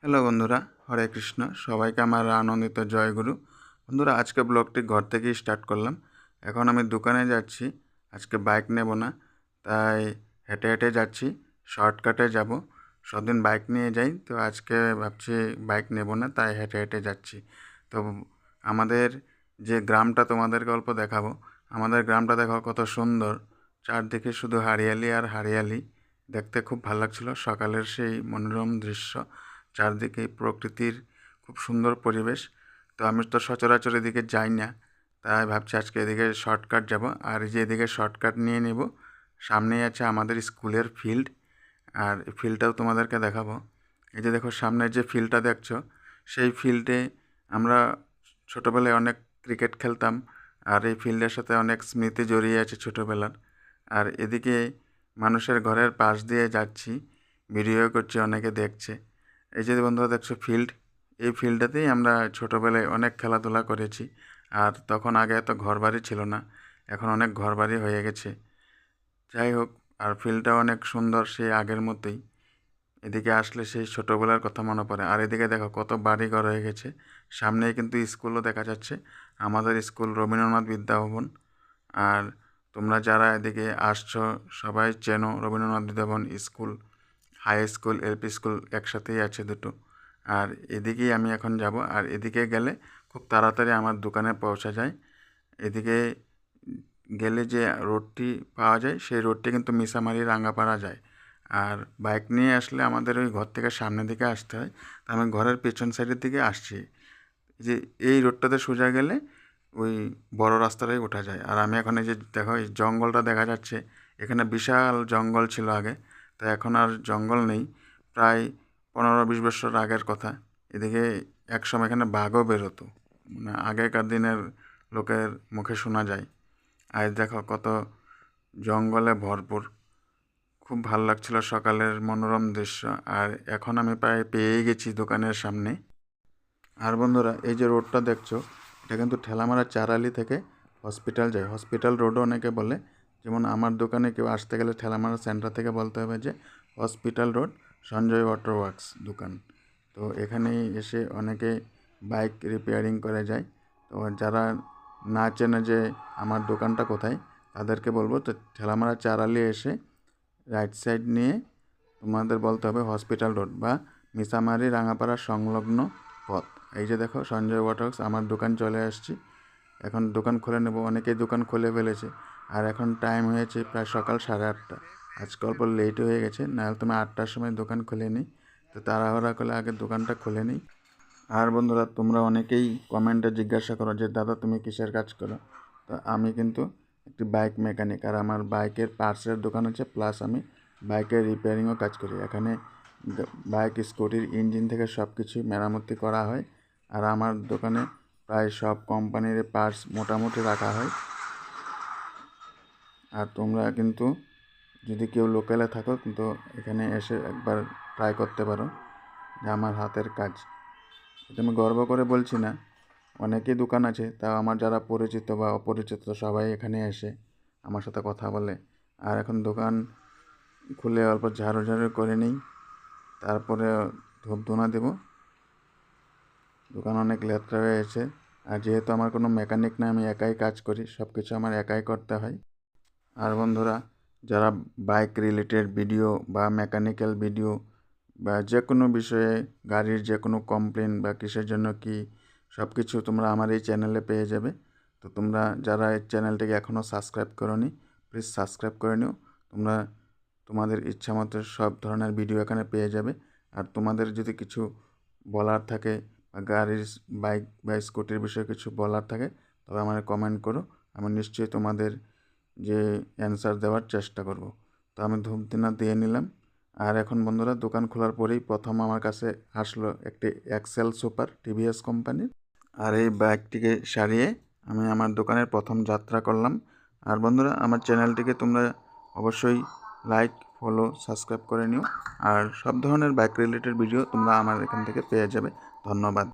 Hello বন্ধুরা, হরে কৃষ্ণ। সবাইকে আমার আনন্দিত জয়গুরু। বন্ধুরা, আজকে ব্লগটি ঘর থেকেই স্টার্ট করলাম। এখন আমি দোকানে যাচ্ছি। আজকে বাইক নেব না, তাই হেঁটে হেঁটে যাচ্ছি। শর্টকাটে যাব। সবদিন বাইক নিয়ে যাই, তো আজকে ভাবছি বাইক নেব না, তাই হেঁটে হেঁটে যাচ্ছি। তো আমাদের যে গ্রামটা তোমাদেরকে অল্প দেখাবো। আমাদের গ্রামটা দেখো কত সুন্দর। চারদিকে শুধু হরিয়ালি আর হরিয়ালি। দেখতে খুব ভালো লাগছিল সকালের সেই মনোরম দৃশ্য। চারদিকে প্রকৃতির খুব সুন্দর পরিবেশ। তো আমি তো সচরাচর এদিকে যাই না, তাই ভাবছি আজকে এদিকে শর্টকাট যাব। আর এই যে এদিকে শর্টকাট নিয়ে নেব। সামনেই আছে আমাদের স্কুলের ফিল্ড, আর এই ফিল্ডটাও তোমাদেরকে দেখাবো। এই যে দেখো সামনে যে ফিল্ডটা দেখছো, সেই ফিল্ডে আমরা ছোটোবেলায় অনেক ক্রিকেট খেলতাম। আর এই ফিল্ডের সাথে অনেক স্মৃতি জড়িয়ে আছে ছোটোবেলার। আর এদিকে মানুষের ঘরের পাশ দিয়ে যাচ্ছি, ভিডিও করছি, অনেকে দেখছে। এই যে বন্ধুরা দেখছো ফিল্ড, এই ফিল্ডটাতেই আমরা ছোটোবেলায় অনেক খেলাধুলা করেছি। আর তখন আগে এত ঘরবাড়ি ছিল না, এখন অনেক ঘরবাড়ি হয়ে গেছে। যাই হোক, আর ফিল্ডটা অনেক সুন্দর সেই আগের মতোই। এদিকে আসলে সেই ছোটোবেলার কথা মনে পড়ে। আর এদিকে দেখো কত বাড়িঘর হয়ে গেছে। সামনেই কিন্তু স্কুলও দেখা যাচ্ছে, আমাদের স্কুল রবীন্দ্রনাথ বিদ্যাভবন। আর তোমরা যারা এদিকে আসছো সবাই চেনো Rabindranath Vidyabhavan school. High school, LP school একসাথেই আছে দুটো। আর এদিকেই আমি এখন যাব। আর এদিকে গেলে খুব তাড়াতাড়ি আমার দোকানে পৌঁছা যায়। এদিকে গেলে যে রোডটি পাওয়া যায়, সেই রোডটি কিন্তু মিসামারি রাঙ্গাপাড়া যায়। আর বাইক নিয়ে আসলে আমাদের ওই ঘর থেকে সামনের দিকে আসতে হয়, তো আমি ঘরের পেছন সাইডের দিকে আসছি। যে এই রোডটাতে সোজা গেলে ওই বড় রাস্তাটাই ওঠা যায়। আর আমি এখন এই যে দেখো এই জঙ্গলটা দেখা যাচ্ছে, এখানে বিশাল জঙ্গল ছিল আগে, তো এখন আর জঙ্গল নেই। প্রায় 15-20 বছর আগের কথা। এদিকে একসময় এখানে বাঘও বেরোতো, মানে আগেকার দিনের লোকের মুখে শোনা যায়। আর দেখো কত জঙ্গলে ভরপুর। খুব ভালো লাগছিল সকালের মনোরম দৃশ্য। আর এখন আমি প্রায় পেয়েই গেছি দোকানের সামনে। আর বন্ধুরা, এই যে রোডটা দেখছো, এটা কিন্তু ঠেলামারা চারালি থেকে হসপিটাল যায়। হসপিটাল রোডও অনেকে বলে। যেমন আমার দোকানে কেউ আসতে গেলে ঠেলামারা সেন্টার থেকে বলতে হবে যে hospital road Sanjay water works দোকান। তো এখানেই এসে অনেকে বাইক রিপেয়ারিং করে যায়। তো যারা না চেনে যে আমার দোকানটা কোথায়, তাদেরকে বলবো তো ঠেলামারা চারালি এসে রাইট সাইড নিয়ে তোমাদের বলতে হবে হসপিটাল রোড বা মিসামারি রাঙাপাড়া সংলগ্ন পথ। এই যে দেখো সঞ্জয় ওয়াটার্স, আমার দোকান চলে আসছি। এখন দোকান খুলে নেব। অনেকেই দোকান খুলে ফেলেছে। আর এখন টাইম হয়েছে প্রায় সকাল 8:30। আজকে অল্প লেট হয়ে গেছে, নাহলে তুমি 8টার সময় দোকান খুলে নিই। তো তাড়াহুড়া করে আগে দোকানটা খুলে নিই। আর বন্ধুরা, তোমরা অনেকেই কমেন্টে জিজ্ঞাসা করো যে দাদা তুমি কিসের কাজ করো। তো আমি কিন্তু একটি বাইক মেকানিক, আর আমার বাইকের পার্টসের দোকান আছে, প্লাস আমি বাইকের রিপেয়ারিংও কাজ করি। এখানে বাইক, স্কুটির ইঞ্জিন থেকে সব কিছু মেরামতি করা হয়। আর আমার দোকানে প্রায় সব কোম্পানির পার্টস মোটামুটি রাখা হয়। আর তোমরা কিন্তু যদি কেউ লোকালে থাকো, কিন্তু এখানে এসে একবার ট্রাই করতে পারো যে আমার হাতের কাজ। এটা আমি গর্ব করে বলছি না, অনেকেই দোকান আছে, তাও আমার যারা পরিচিত বা অপরিচিত সবাই এখানে এসে আমার সাথে কথা বলে। আর এখন দোকান খুলে অল্প ঝাড়ু করে নিই, তারপরে ধূপ ধুনা দেব। দোকান অনেক লেত্রা হয়েছে। আর যেহেতু আমার কোনো মেকানিক না, আমি একাই কাজ করি, সব কিছু আমার একাই করতে হয়। আর বন্ধুরা, যারা বাইক রিলেটেড ভিডিও বা মেকানিক্যাল ভিডিও বা যে কোনো বিষয়ে, গাড়ির যে কোনো কমপ্লেন বা কিসের জন্য কি, সব কিছু তোমরা আমার এই চ্যানেলে পেয়ে যাবে। তো তোমরা যারা এই চ্যানেলটিকে এখনও সাবস্ক্রাইব করোনি, প্লিজ সাবস্ক্রাইব করে নিও। তোমরা তোমাদের ইচ্ছা মতো সব ধরনের ভিডিও এখানে পেয়ে যাবে। আর তোমাদের যদি কিছু বলার থাকে বা গাড়ির, বাইক বা স্কুটির বিষয়ে কিছু বলার থাকে, তবে আমার কমেন্ট করো। আমি নিশ্চয়ই তোমাদের যে অ্যান্সার দেওয়ার চেষ্টা করব। তো আমি ধূপদিনা দিয়ে নিলাম। আর এখন বন্ধুরা, দোকান খোলার পরেই প্রথম আমার কাছে আসলো একটি এক্সেল সুপার টিভিএস কোম্পানির। আর এই বাইকটিকে সারিয়ে আমি আমার দোকানের প্রথম যাত্রা করলাম। আর বন্ধুরা, আমার চ্যানেলটিকে তোমরা অবশ্যই লাইক, ফলো, সাবস্ক্রাইব করে নিও। আর সব ধরনের বাইক রিলেটেড ভিডিও তোমরা আমার এখান থেকে পেয়ে যাবে। ধন্যবাদ।